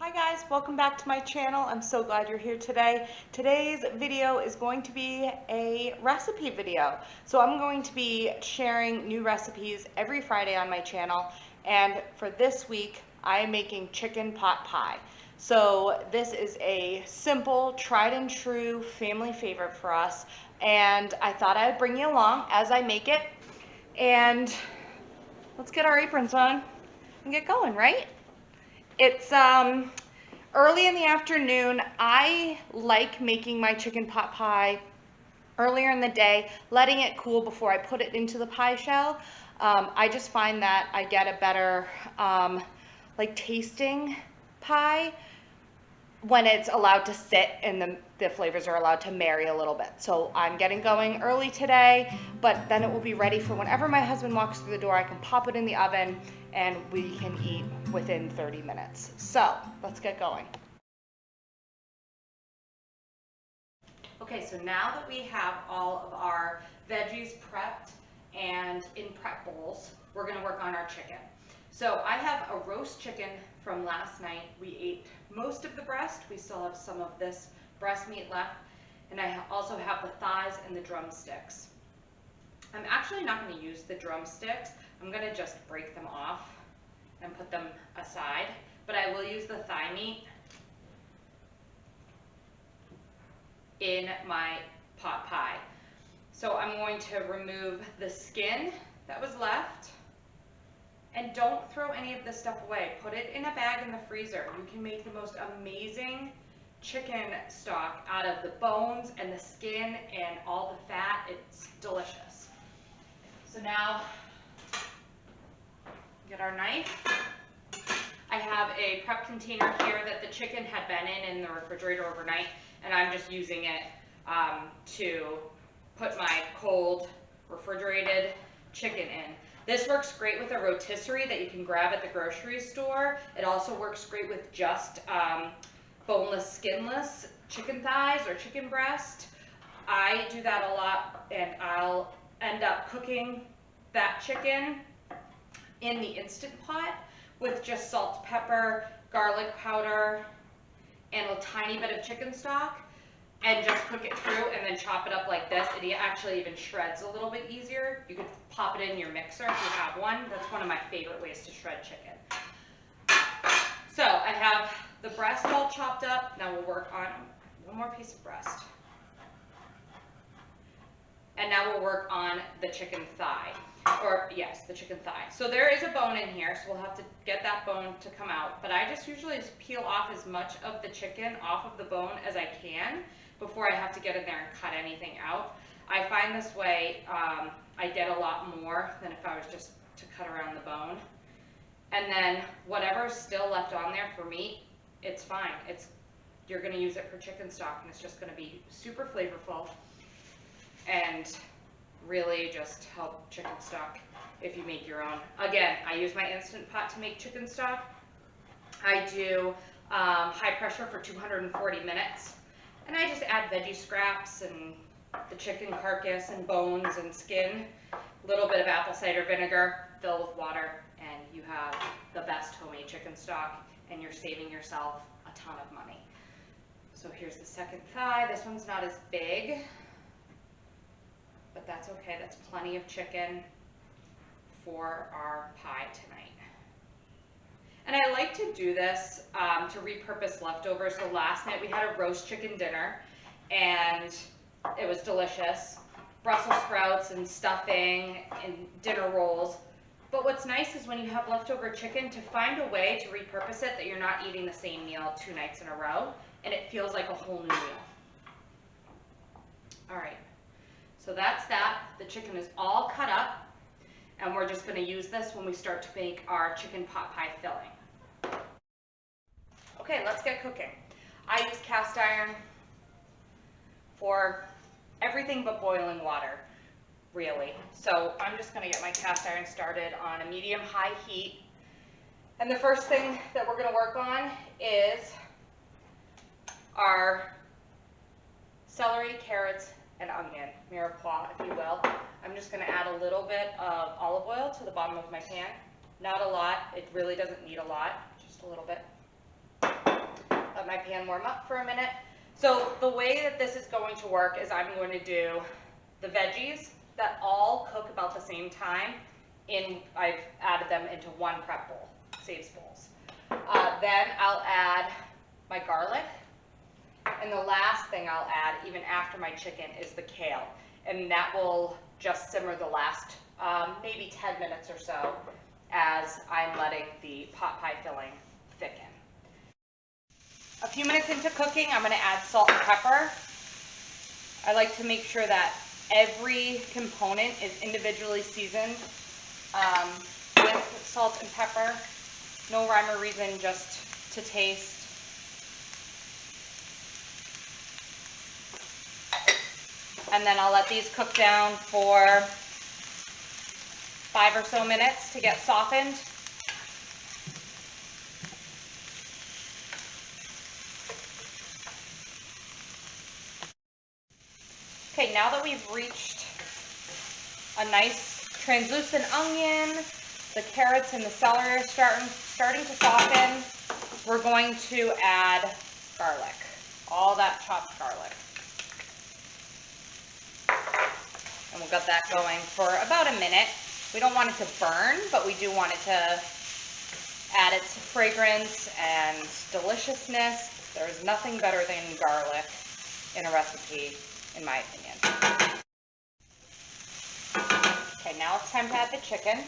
Hi guys, welcome back to my channel. I'm so glad you're here today. Today's video is going to be a recipe video. So I'm going to be sharing new recipes every Friday on my channel. And for this week, I am making chicken pot pie. So this is a simple, tried and true family favorite for us. And I thought I would bring you along as I make it. And let's get our aprons on and get going, right? It's early in the afternoon. I like making my chicken pot pie earlier in the day, letting it cool before I put it into the pie shell. I just find that I get a better tasting pie when it's allowed to sit and the flavors are allowed to marry a little bit. So I'm getting going early today, but then it will be ready for whenever my husband walks through the door. I can pop it in the oven and we can eat within 30 minutes. So let's get going. Okay, so now that we have all of our veggies prepped and in prep bowls, we're gonna work on our chicken. So I have a roast chicken from last night. We ate most of the breast. We still have some of this breast meat left. And I also have the thighs and the drumsticks. I'm actually not going to use the drumsticks. I'm going to just break them off and put them aside. But I will use the thigh meat in my pot pie. So I'm going to remove the skin that was left. And don't throw any of this stuff away. Put it in a bag in the freezer. You can make the most amazing chicken stock out of the bones and the skin and all the fat. It's delicious. So now, get our knife. I have a prep container here that the chicken had been in the refrigerator overnight, and I'm just using it to put my cold refrigerated chicken in. This works great with a rotisserie that you can grab at the grocery store. It also works great with just boneless, skinless chicken thighs or chicken breast. I do that a lot, and I'll end up cooking that chicken in the Instant Pot with just salt, pepper, garlic powder, and a tiny bit of chicken stock, and just cook it through and then chop it up like this. It actually even shreds a little bit easier. You could pop it in your mixer if you have one. That's one of my favorite ways to shred chicken. So I have the breast all chopped up. Now we'll work on one more piece of breast. And now we'll work on the chicken thigh, or yes, the chicken thigh. So there is a bone in here, so we'll have to get that bone to come out. But I just usually peel off as much of the chicken off of the bone as I can before I have to get in there and cut anything out. I find this way I get a lot more than if I was just to cut around the bone. And then whatever's still left on there for meat, it's fine. You're gonna use it for chicken stock, and it's just gonna be super flavorful and really just help chicken stock if you make your own. Again, I use my Instant Pot to make chicken stock. I do high pressure for 240 minutes. And I just add veggie scraps and the chicken carcass and bones and skin, a little bit of apple cider vinegar, fill with water, and you have the best homemade chicken stock, and you're saving yourself a ton of money. So here's the second thigh. This one's not as big, but that's okay. That's plenty of chicken for our pie tonight. And I like to do this to repurpose leftovers. So last night we had a roast chicken dinner, and it was delicious. Brussels sprouts and stuffing and dinner rolls. But what's nice is when you have leftover chicken, to find a way to repurpose it that you're not eating the same meal 2 nights in a row, and it feels like a whole new meal. All right, so that's that. The chicken is all cut up, and we're just gonna use this when we start to make our chicken pot pie filling. Okay, let's get cooking. I use cast iron for everything but boiling water, really. So I'm just gonna get my cast iron started on a medium-high heat. And the first thing that we're gonna work on is our celery, carrots, and onion, mirepoix, if you will. I'm just gonna add a little bit of olive oil to the bottom of my pan. Not a lot, it really doesn't need a lot, just a little bit. let my pan warm up for a minute. So the way that this is going to work is I'm going to do the veggies that all cook about the same time. I've added them into one prep bowl, saves bowls. Then I'll add my garlic. And the last thing I'll add, even after my chicken, is the kale. And that will just simmer the last maybe 10 minutes or so as I'm letting the pot pie filling thicken. A few minutes into cooking, I'm going to add salt and pepper. I like to make sure that every component is individually seasoned with salt and pepper. No rhyme or reason, just to taste. And then I'll let these cook down for 5 or so minutes to get softened. Okay, now that we've reached a nice translucent onion, the carrots and the celery are starting to soften, we're going to add garlic, all that chopped garlic. And we'll get that going for about a minute. We don't want it to burn, but we do want it to add its fragrance and deliciousness. There's nothing better than garlic in a recipe, in my opinion. Okay, now it's time to add the chicken.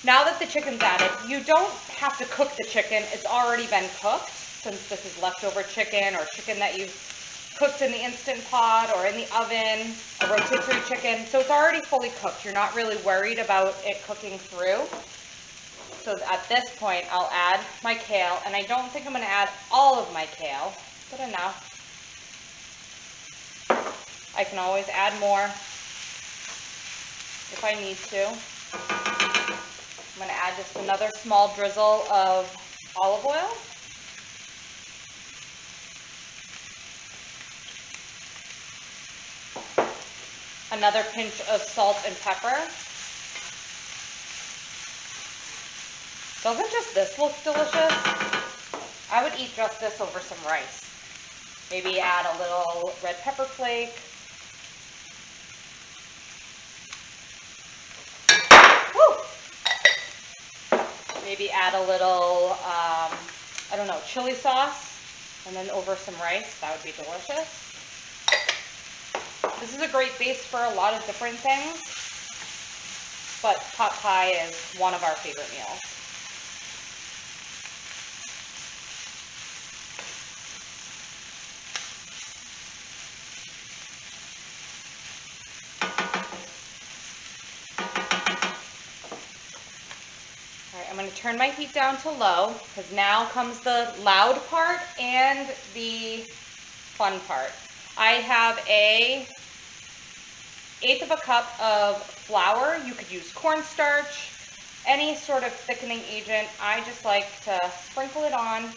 Now that the chicken's added, you don't have to cook the chicken. It's already been cooked, since this is leftover chicken or chicken that you've cooked in the Instant Pot or in the oven, a rotisserie chicken. So it's already fully cooked. You're not really worried about it cooking through. So at this point, I'll add my kale, and I don't think I'm going to add all of my kale, but enough. I can always add more if I need to. I'm going to add just another small drizzle of olive oil. Another pinch of salt and pepper. Doesn't just this look delicious? I would eat just this over some rice. Maybe add a little red pepper flake. Maybe add a little, I don't know, chili sauce, and then over some rice. That would be delicious. This is a great base for a lot of different things, but pot pie is one of our favorite meals. I'm going to turn my heat down to low, because now comes the loud part and the fun part. I have an 1/8 of a cup of flour. You could use cornstarch, any sort of thickening agent. I just like to sprinkle it on,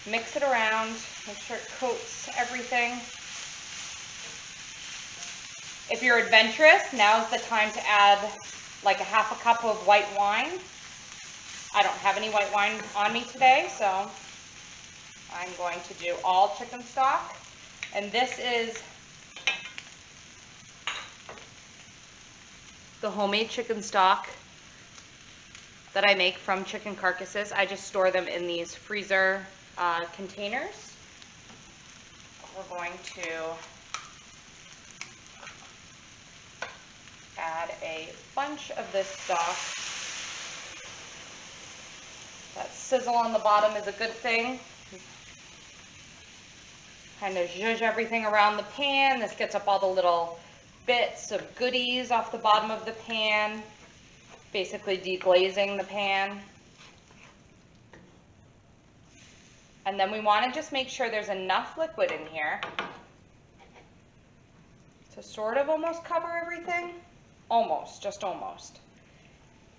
mix it around, make sure it coats everything. If you're adventurous, now's the time to add like a 1/2 cup of white wine. I don't have any white wine on me today, so I'm going to do all chicken stock. And this is the homemade chicken stock that I make from chicken carcasses. I just store them in these freezer containers. We're going to add a bunch of this stock. That sizzle on the bottom is a good thing. Kind of zhuzh everything around the pan. This gets up all the little bits of goodies off the bottom of the pan, basically deglazing the pan. And then we want to just make sure there's enough liquid in here to sort of almost cover everything. Almost, just almost.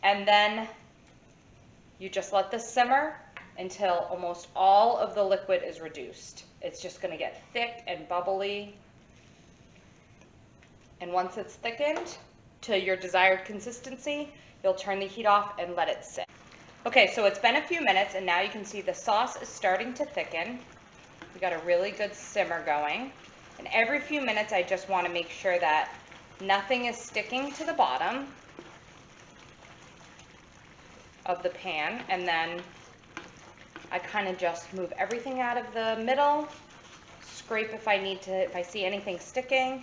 And then you just let this simmer until almost all of the liquid is reduced. It's just going to get thick and bubbly. And once it's thickened, to your desired consistency, you'll turn the heat off and let it sit. Okay, so it's been a few minutes and now you can see the sauce is starting to thicken. We got a really good simmer going. And every few minutes I just want to make sure that nothing is sticking to the bottom of the pan, and then I kind of just move everything out of the middle, scrape if I need to, if I see anything sticking,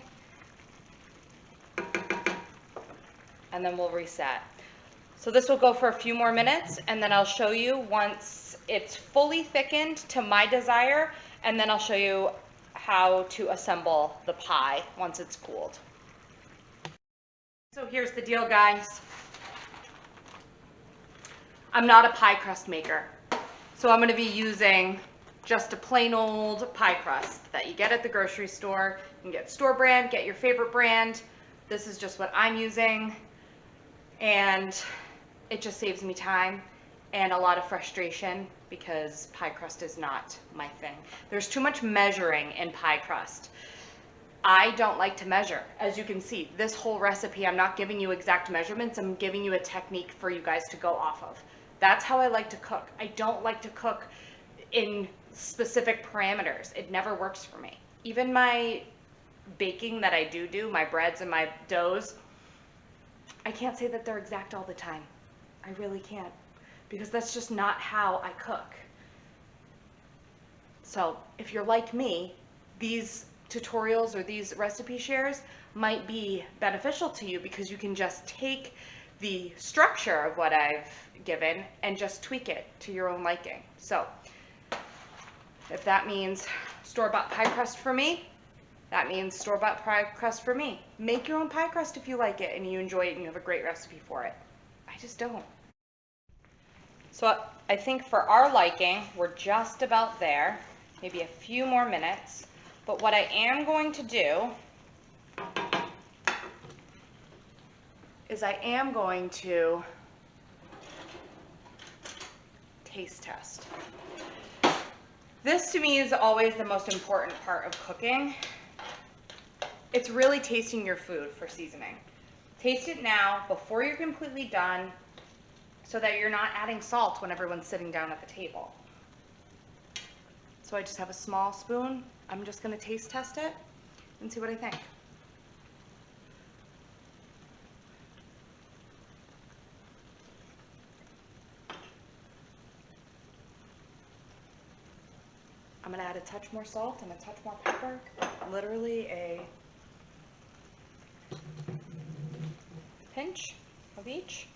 and then we'll reset. So this will go for a few more minutes, and then I'll show you once it's fully thickened to my desire, and then I'll show you how to assemble the pie once it's cooled. So here's the deal, guys. I'm not a pie crust maker, so I'm going to be using just a plain old pie crust that you get at the grocery store. You can get store brand, get your favorite brand. This is just what I'm using, and it just saves me time and a lot of frustration because pie crust is not my thing. There's too much measuring in pie crust. I don't like to measure. As you can see, this whole recipe, I'm not giving you exact measurements. I'm giving you a technique for you guys to go off of. That's how I like to cook. I don't like to cook in specific parameters. It never works for me. Even my baking that I do, my breads and my doughs, I can't say that they're exact all the time. I really can't, because that's just not how I cook. So if you're like me, these tutorials or these recipe shares might be beneficial to you because you can just take the structure of what I've given and just tweak it to your own liking. So if that means store-bought pie crust for me, that means store-bought pie crust for me. Make your own pie crust if you like it and you enjoy it and you have a great recipe for it. I just don't. So I think for our liking, we're just about there, maybe a few more minutes. But what I am going to do is I am going to taste test. This to me is always the most important part of cooking. It's really tasting your food for seasoning. Taste it now before you're completely done so that you're not adding salt when everyone's sitting down at the table. So I just have a small spoon. I'm just going to taste test it and see what I think. I'm going to add a touch more salt and a touch more pepper, literally a pinch of each.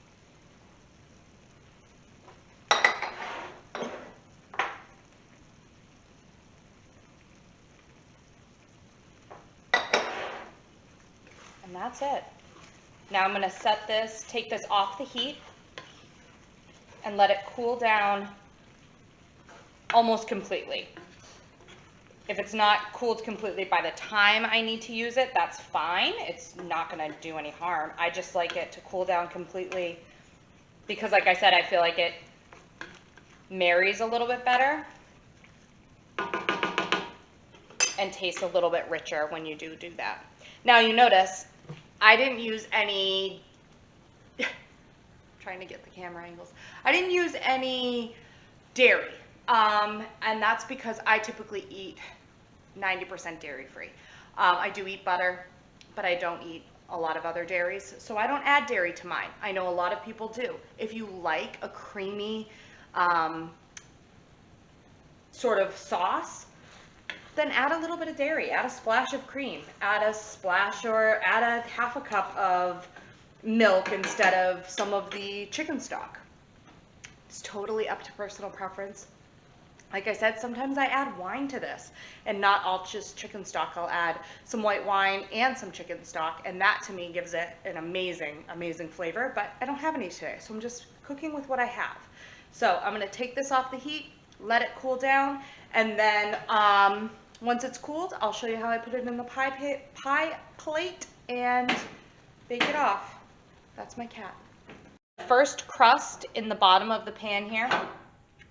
And that's it. Now I'm going to take this off the heat and let it cool down almost completely. If it's not cooled completely by the time I need to use it, that's fine. It's not going to do any harm. I just like it to cool down completely because, like I said, I feel like it marries a little bit better and tastes a little bit richer when you do that. Now you notice I didn't use any, trying to get the camera angles, I didn't use any dairy. And that's because I typically eat 90% dairy free. I do eat butter, but I don't eat a lot of other dairies, so I don't add dairy to mine. I know a lot of people do. If you like a creamy sort of sauce, then add a little bit of dairy, add a splash of cream, add a splash or add a half a cup of milk instead of some of the chicken stock. It's totally up to personal preference. Like I said, sometimes I add wine to this, and not all just chicken stock. I'll add some white wine and some chicken stock, and that to me gives it an amazing, amazing flavor, but I don't have any today, so I'm just cooking with what I have. So I'm gonna take this off the heat, let it cool down, and then once it's cooled, I'll show you how I put it in the pie plate and bake it off. That's my cat. First crust in the bottom of the pan here,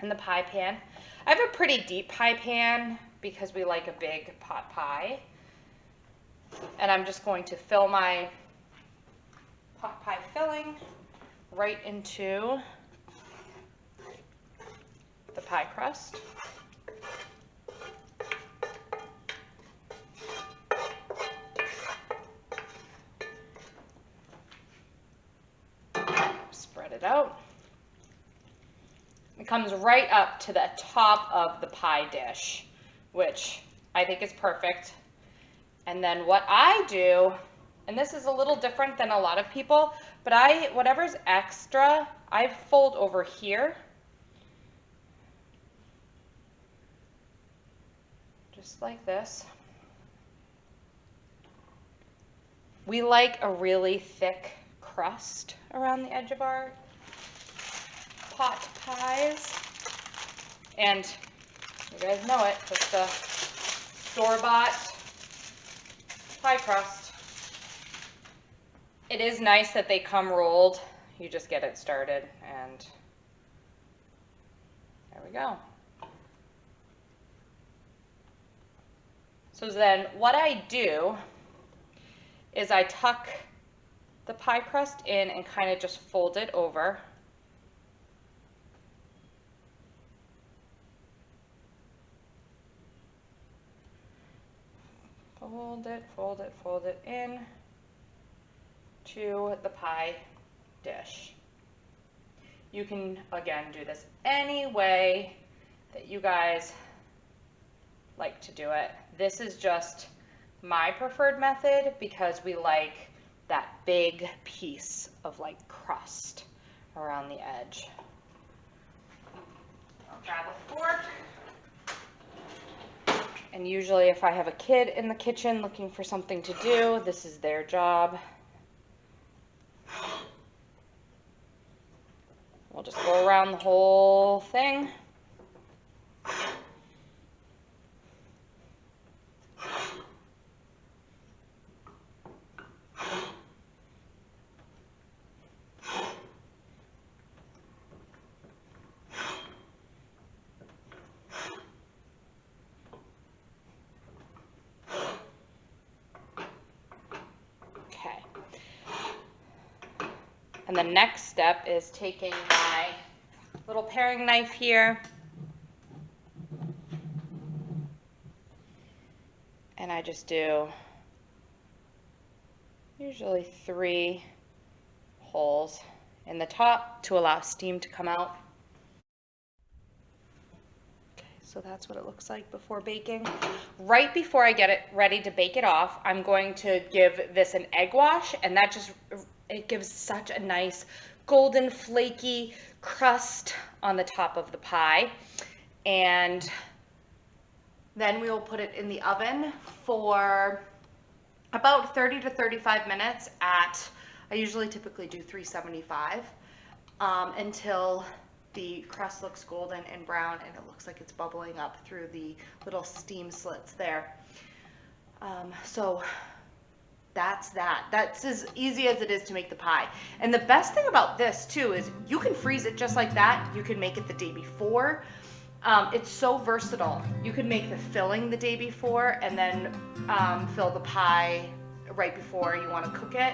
in the pie pan. I have a pretty deep pie pan because we like a big pot pie. And I'm just going to fill my pot pie filling right into the pie crust. Spread it out. It comes right up to the top of the pie dish, which I think is perfect. And then what I do, and this is a little different than a lot of people, but whatever's extra, I fold over here. Just like this. We like a really thick crust around the edge of our pot pies. And you guys know it, it's the store-bought pie crust. It is nice that they come rolled. You just get it started and there we go. So then what I do is I tuck the pie crust in and kind of just fold it over. Fold it in to the pie dish. You can, again, do this any way that you guys like to do it. This is just my preferred method because we like that big piece of like crust around the edge. I'll grab a fork. And usually if I have a kid in the kitchen looking for something to do, this is their job. We'll just go around the whole thing. And the next step is taking my little paring knife here, and I just do usually 3 holes in the top to allow steam to come out. Okay, so that's what it looks like before baking. Right before I get it ready to bake it off, I'm going to give this an egg wash, and that just it gives such a nice golden flaky crust on the top of the pie. And then we will put it in the oven for about 30 to 35 minutes at, I usually typically do 375, until the crust looks golden and brown and it looks like it's bubbling up through the little steam slits there. So that's that. That's as easy as it is to make the pie. And the best thing about this too is you can freeze it just like that. You can make it the day before. It's so versatile. You could make the filling the day before and then fill the pie right before you want to cook it.